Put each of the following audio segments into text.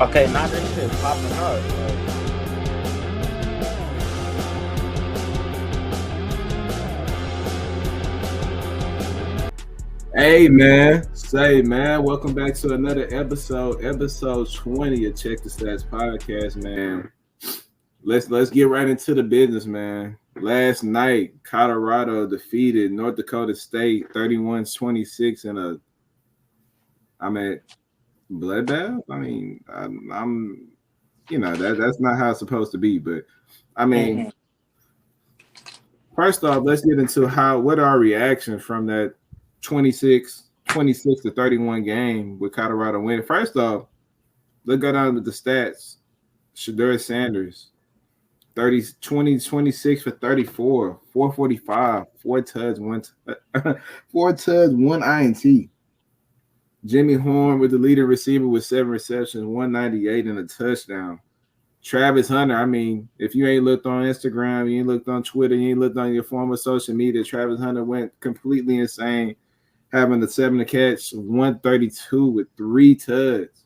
Okay, not this shit popping up. Hey man, welcome back to another episode 20 of Check the Stats podcast, man. Let's get right into the business, man. Last night, Colorado defeated North Dakota State 31-26 in a bloodbath. I'm that's not how it's supposed to be, but first off, let's get into what our reaction from that 26 to 31 game with Colorado winning. First off, let's go down to the stats. Shedeur Sanders, 26 for 34, 445, 4 tuds, one INT. Jimmy Horn with the leading receiver with 7 receptions, 198 and a touchdown. Travis Hunter, if you ain't looked on Instagram, you ain't looked on Twitter, you ain't looked on your former social media, Travis Hunter went completely insane, having the 7 to catch, 132 with 3 tuds.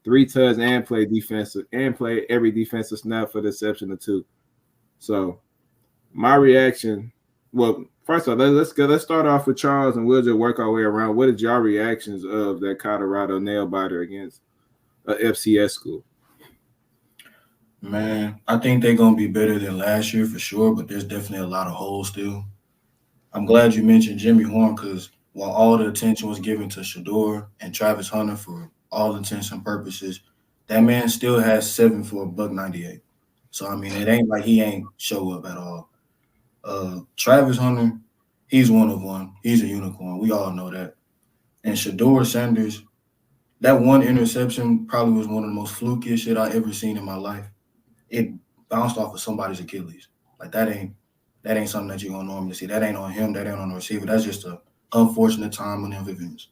3 tuds and play defensive and play every defensive snap for the exception of 2. So my reaction, well, first off, let's start off with Charles and we'll just work our way around. What is your reactions of that Colorado nail biter against a FCS school? Man, I think they're going to be better than last year for sure, but there's definitely a lot of holes still. I'm glad you mentioned Jimmy Horn because while all the attention was given to Shedeur and Travis Hunter for all intents and purposes, that man still has 7 for $198. So, it ain't like he ain't show up at all. Travis Hunter, he's one of one. He's a unicorn. We all know that. And Shedeur Sanders, that one interception probably was one of the most flukiest shit I ever seen in my life. It bounced off of somebody's Achilles. Like that ain't something that you're gonna normally see. That ain't on him. That ain't on the receiver. That's just an unfortunate time of events.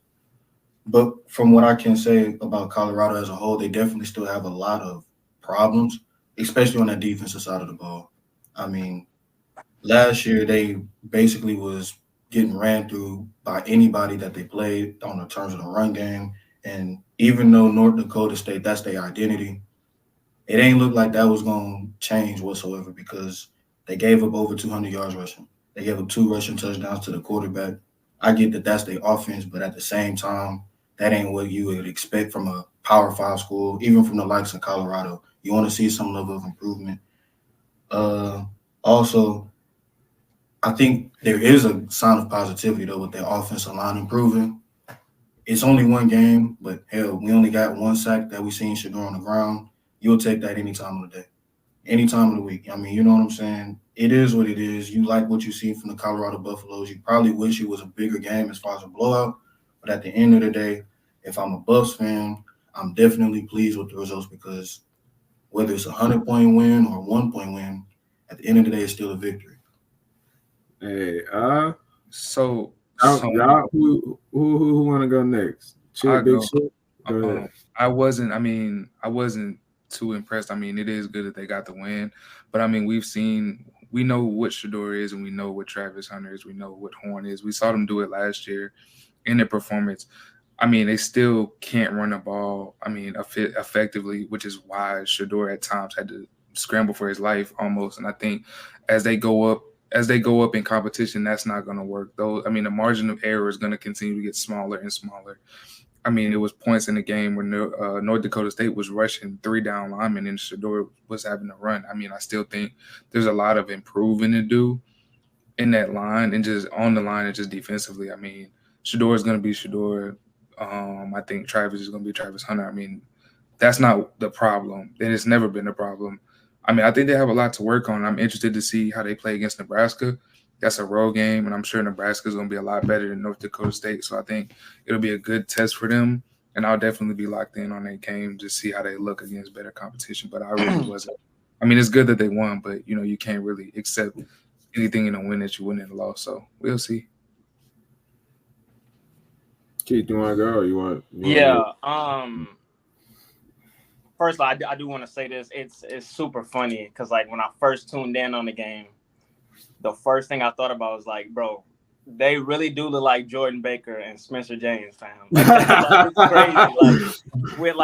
But from what I can say about Colorado as a whole, they definitely still have a lot of problems, especially on that defensive side of the ball. Last year they basically was getting ran through by anybody that they played on the terms of the run game. And even though North Dakota State, that's their identity, it ain't look like that was going to change whatsoever because they gave up over 200 yards rushing. They gave up 2 rushing touchdowns to the quarterback. I get that that's their offense, but at the same time, that ain't what you would expect from a Power 5 school, even from the likes of Colorado. You want to see some level of improvement. Also, I think there is a sign of positivity, though, with their offensive line improving. It's only one game, but, hell, we only got 1 sack that we seen Shedeur on the ground. You'll take that any time of the day, any time of the week. You know what I'm saying? It is what it is. You like what you see from the Colorado Buffaloes. You probably wish it was a bigger game as far as a blowout. But at the end of the day, if I'm a Buffs fan, I'm definitely pleased with the results because whether it's a 100-point win or a 1-point win, at the end of the day, it's still a victory. Hey, So y'all, who want to go next? I'll go. Go ahead. I wasn't too impressed. It is good that they got the win, but we know what Shedeur is and we know what Travis Hunter is. We know what Horn is. We saw them do it last year in their performance. They still can't run the ball, effectively, which is why Shedeur at times had to scramble for his life almost. And I think as they go up in competition, that's not going to work. Though, the margin of error is going to continue to get smaller and smaller. It was points in the game where North Dakota State was rushing 3 down linemen and Shedeur was having to run. I still think there's a lot of improving to do in that line and just on the line and just defensively. Shedeur is going to be Shedeur. I think Travis is going to be Travis Hunter. That's not the problem. And it's never been a problem. I think they have a lot to work on. I'm interested to see how they play against Nebraska. That's a road game, and I'm sure Nebraska is going to be a lot better than North Dakota State. So I think it'll be a good test for them, and I'll definitely be locked in on that game to see how they look against better competition. But I really wasn't. It's good that they won, but, you can't really accept anything in a win that you win in a loss. So we'll see. Keith, you want to go or you want? Yeah. First of all, I do want to say this. It's super funny because, when I first tuned in on the game, the first thing I thought about was bro, they really do look like Jordan Baker and Spencer James, fam. It's crazy. With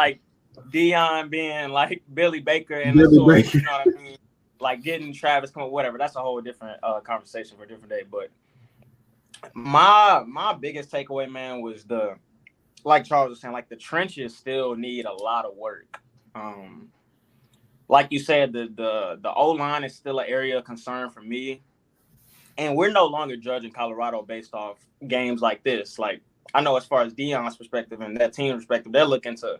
Dion being like Billy Baker and the Billy source, Baker. you know what I mean? Like getting Travis come whatever. That's a whole different conversation for a different day. But my biggest takeaway, man, was like Charles was saying, like the trenches still need a lot of work. Like you said, the O-line is still an area of concern for me. And we're no longer judging Colorado based off games like this. Like, I know as far as Dion's perspective and that team's perspective, they're looking to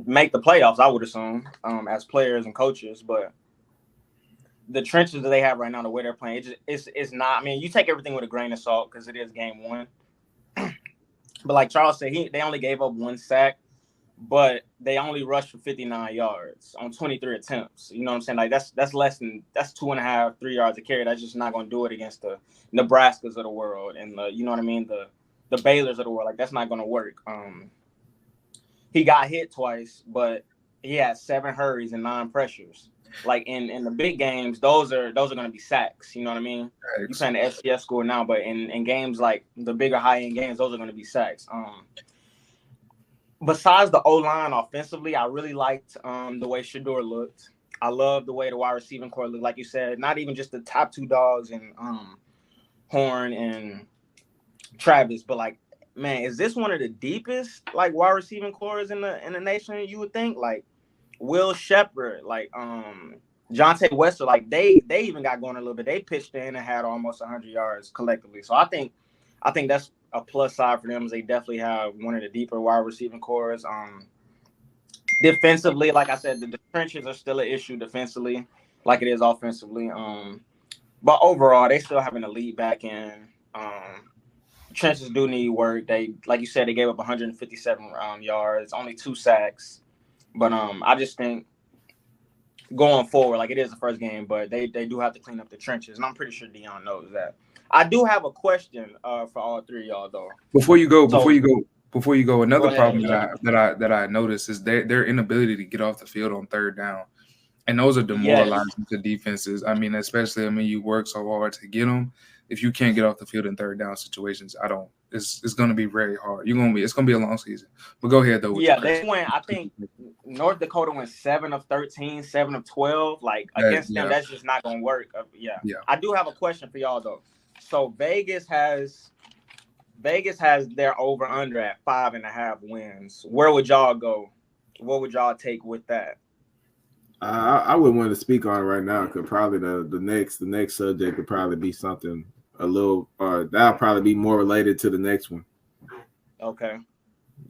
make the playoffs, I would assume, as players and coaches. But the trenches that they have right now, the way they're playing, it's not. I mean, you take everything with a grain of salt because it is game one. But like Charles said, they only gave up 1 sack, but they only rushed for 59 yards on 23 attempts. You know what I'm saying? Like that's less than 2.5, 3 yards a carry. That's just not going to do it against the Nebraskas of the world and you know what I mean, the Baylors of the world. Like that's not going to work. He got hit twice, but he had 7 hurries and 9 pressures. Like in the big games, those are going to be sacks. You know what I mean? Right. You're playing the FCS score now, but in games like the bigger high end games, those are going to be sacks. Besides the O-line offensively, I really liked the way Shedeur looked. I love the way the wide receiving core looked. Like you said, not even just the top 2 dogs and Horn and Travis, but like, man, is this one of the deepest like wide receiving cores in the nation? You would think like Will Shepherd, like Jonte Wester, like they even got going a little bit. They pitched in and had almost 100 yards collectively. So I think that's a plus side for them. Is they definitely have one of the deeper wide receiving cores. Defensively, like I said, the trenches are still an issue defensively, like it is offensively. But overall, they still have an elite back end. Trenches do need work. They, like you said, they gave up 157 yards, only 2 sacks. But I just think going forward, like it is the first game, but they do have to clean up the trenches, and I'm pretty sure Dion knows that. I do have a question for all 3 of y'all though. Before you go, another problem that I noticed is their inability to get off the field on 3rd down, and those are demoralizing to defenses. I mean, especially you work so hard to get them. If you can't get off the field in 3rd down situations, it's going to be very hard. It's going to be a long season. But go ahead though. Yeah, they went. I think North Dakota went 7 of 13, 7 of 12. Like against them, that's just not going to work. Yeah. I do have a question for y'all though. So Vegas has their over under at 5.5 wins. Where would y'all go? What would y'all take with that? I wouldn't want to speak on it right now because probably the next subject would probably be something a little, or that'll probably be more related to the next one. Okay.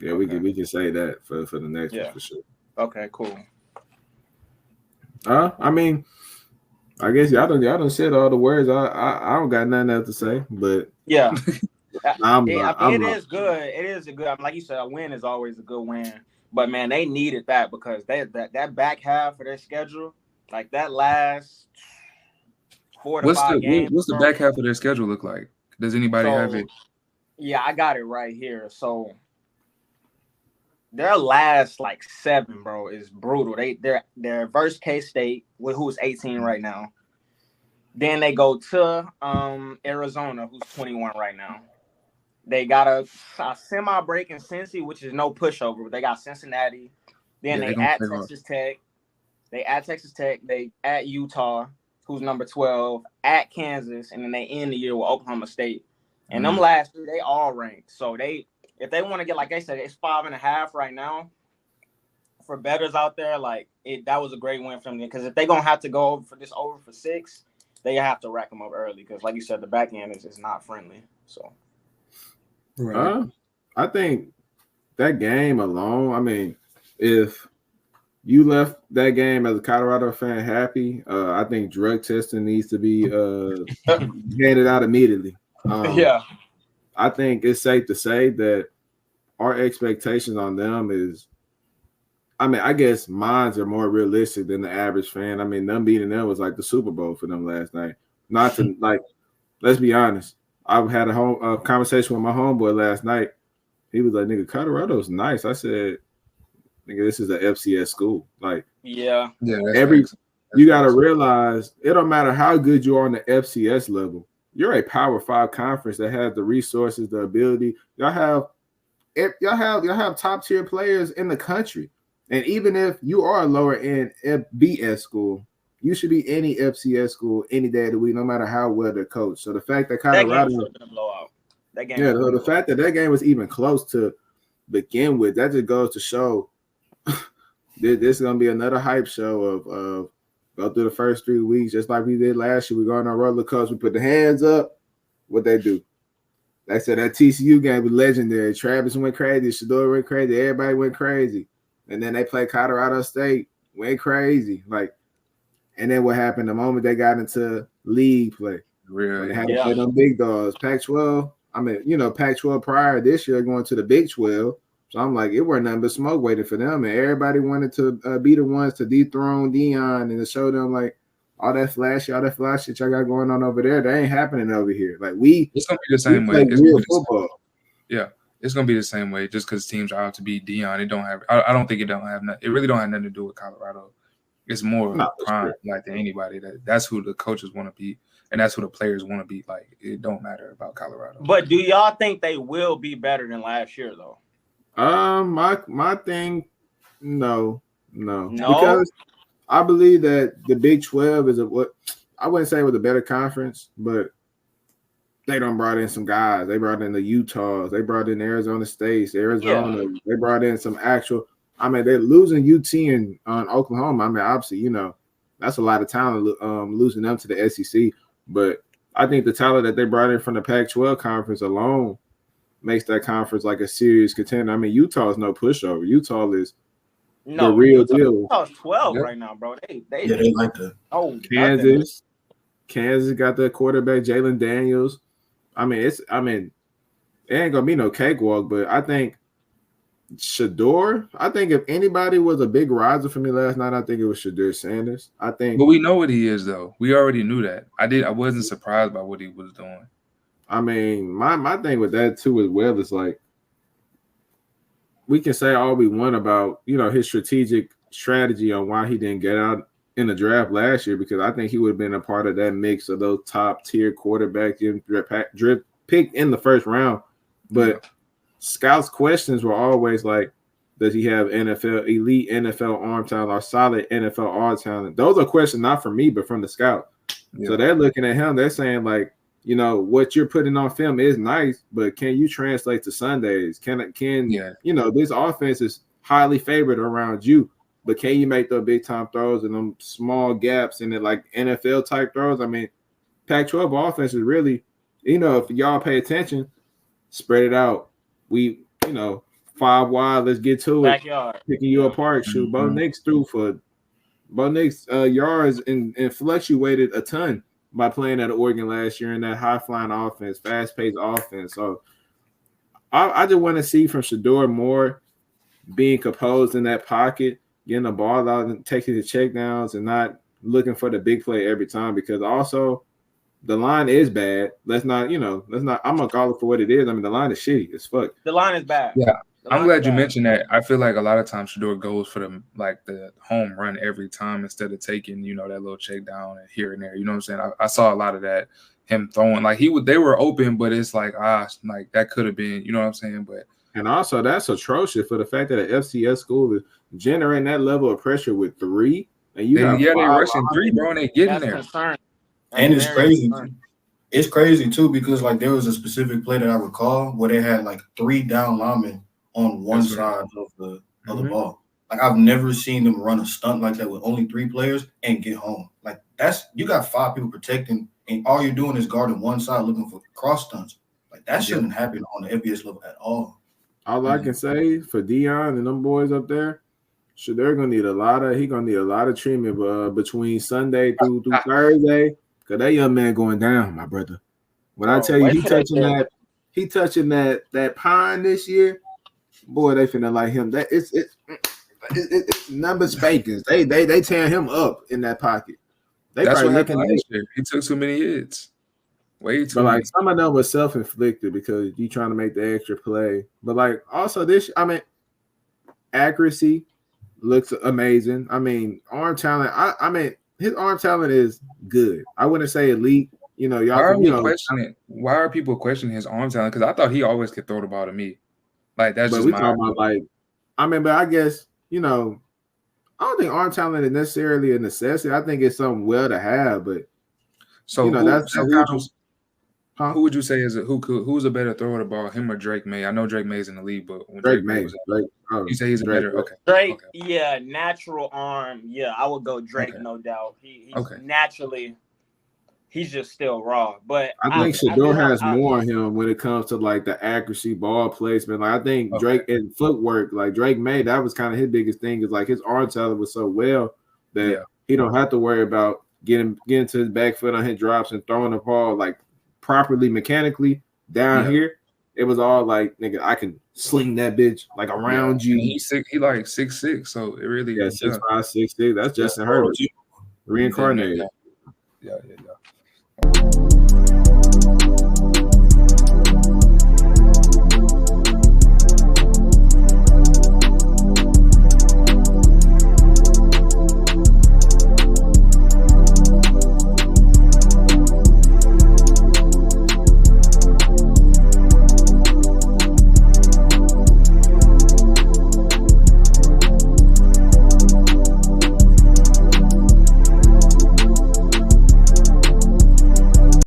Yeah, we can say that for the next one for sure. Okay, cool. I mean, I guess y'all done said all the words. I don't got nothing else to say, but yeah. It is good. It is a good. Like you said, a win is always a good win. But man, they needed that because that back half of their schedule, like that last 4 to 5 games. What's the back half of their schedule look like? Does anybody have it? Yeah, I got it right here. So their last 7, bro, is brutal. They're versus K-State, who's 18 right now. Then they go to Arizona, who's 21 right now. They got a semi-break in Cincy, which is no pushover. But they got Cincinnati. Then they at Texas Tech. They at Texas Tech. They at Utah, who's number 12. At Kansas, and then they end the year with Oklahoma State. And them last 3, they all ranked. So if they want to get, like I said, it's 5.5 right now. For bettors out there, that was a great win for them. Because if they're gonna have to go over for 6, they have to rack them up early. Because, like you said, the back end is not friendly. So. Right. I think that game alone, I mean, if you left that game as a Colorado fan happy, I think drug testing needs to be handed out immediately. I think it's safe to say that our expectations on them is, I mean, I guess mines are more realistic than the average fan. I mean, them beating them was like the Super Bowl for them last night. Not to, let's be honest. I had a conversation with my homeboy last night. He was like, nigga, Colorado's nice. I said, nigga, this is an FCS school. You got to realize it don't matter how good you are on the FCS level. You're a Power 5 conference that has the resources, the ability. Y'all have top tier players in the country. And even if you are a lower end FBS school, you should be any FCS school any day of the week, no matter how well they're coached. So the fact that That game Colorado, should have been a blowout. That game. yeah, the fact that game was even close to begin with, that just goes to show this is gonna be another hype show of go through the first 3 weeks, just like we did last year. We go on our roller coaster, we put the hands up. What they do? Like I said, that TCU game was legendary. Travis went crazy, Shador went crazy, everybody went crazy. And then they played Colorado State, went crazy. And then what happened the moment they got into league play? Really? When they had to play them big dogs. Pac-12, Pac-12 prior this year going to the Big 12. So I'm like, it wasn't nothing but smoke waiting for them. And everybody wanted to be the ones to dethrone Deion and to show them, like, all that flash shit y'all got going on over there, that ain't happening over here. Like, it's gonna be the same way. It's real football. Yeah, it's gonna be the same way. Just because teams are out to beat Deion, it don't have. I don't think it don't have. It really don't have nothing to do with Colorado. It's more of a prime, like, than anybody. That's who the coaches want to beat, and that's who the players want to beat. Like, it don't matter about Colorado. But do y'all think they will be better than last year, though? My thing, no, because I believe that the Big 12 is I wouldn't say it was a better conference, but they done brought in some guys. They brought in the Utahs. They brought in Arizona State, Arizona. Yeah. They brought in some actual. I mean, they're losing UT and Oklahoma. I mean, obviously, that's a lot of talent losing them to the SEC. But I think the talent that they brought in from the Pac-12 conference alone makes that conference like a serious contender. I mean, Utah is no pushover. Utah is the real deal. Utah's 12 right now, bro. They like that. Oh, Kansas got the quarterback Jalen Daniels. I mean, it ain't gonna be no cakewalk, but I think Shador. I think if anybody was a big riser for me last night, I think it was Shador Sanders. But we know what he is, though. We already knew that. I wasn't surprised by what he was doing. I mean, my thing with that too as well is, like, we can say all we want about his strategy on why he didn't get out in the draft last year, because I think he would have been a part of that mix of those top tier quarterbacks picked in the first round. But scouts' questions were always like, does he have elite NFL arm talent or solid NFL arm talent? Those are questions not from me, but from the scout. Yeah. So they're looking at him. They're saying, like, what you're putting on film is nice, but can you translate to Sundays? This offense is highly favored around you, but can you make those big time throws and them small gaps and then, like, NFL type throws? I mean, Pac-12 offense is really, if y'all pay attention, spread it out. We, 5 wide, let's get to it. Backyard. Picking you apart. Shoot, Bo Nix threw for yards and fluctuated a ton by playing at Oregon last year in that high-flying offense, fast-paced offense. So I just want to see from Shador more being composed in that pocket, getting the ball out and taking the checkdowns and not looking for the big play every time, because also the line is bad. I'm going to call it for what it is. I mean, the line is shitty as fuck. The line is bad. Yeah. I'm glad you mentioned that. I feel like a lot of times Shador goes for the home run every time instead of taking, that little check down and here and there. You know what I'm saying? I saw a lot of that, him throwing like they were open, but it's like, like that could have been, you know what I'm saying? And also that's atrocious for the fact that an FCS school is generating that level of pressure with 3. And they're rushing 3, bro, and they getting there. And it's crazy. It's crazy too, because, like, there was a specific play that I recall where they had like 3 down linemen on one side of the ball. Like, I've never seen them run a stunt like that with only 3 players and get home. Like, you got 5 people protecting, and all you're doing is guarding one side looking for cross stunts. Like, that shouldn't happen on the FBS level at all. All I can say for Deion and them boys up there, they're gonna need a lot of treatment between Sunday through Thursday, because that young man going down, my brother. When I tell you he touching that pine this year, boy, they finna like him. That it's number spankings. They tearing him up in that pocket. That's what happened last year. He took too many hits. Way too many. Like, some of them was self-inflicted because you trying to make the extra play. But, like, also accuracy looks amazing. I mean, arm talent. I mean, his arm talent is good. I wouldn't say elite. Why are people questioning his arm talent? Because I thought he always could throw the ball to me. Like, that's but just we talking about, like, I mean, but I guess you know, I don't think arm talent is necessarily a necessity. I think it's something well to have, but So huh? who would you say who's a better thrower of the ball, him or Drake May? I know Drake May's in the league, but when Drake May was out, you say he's a better. Okay. Drake, yeah, natural arm. Yeah, I would go Drake, no doubt. He's naturally, he's just still raw. But I think Shador has more on him when it comes to like the accuracy, ball placement. Like I think Drake and footwork, like Drake May, that was kind of his biggest thing. Is like his arm talent was so well that he don't have to worry about getting to his back foot on his drops and throwing the ball like properly mechanically down here. It was all like, nigga, I can sling that bitch like around you. He like 6'6", so it really 6'5", 6'6". That's Justin Herbert reincarnated. Yeah.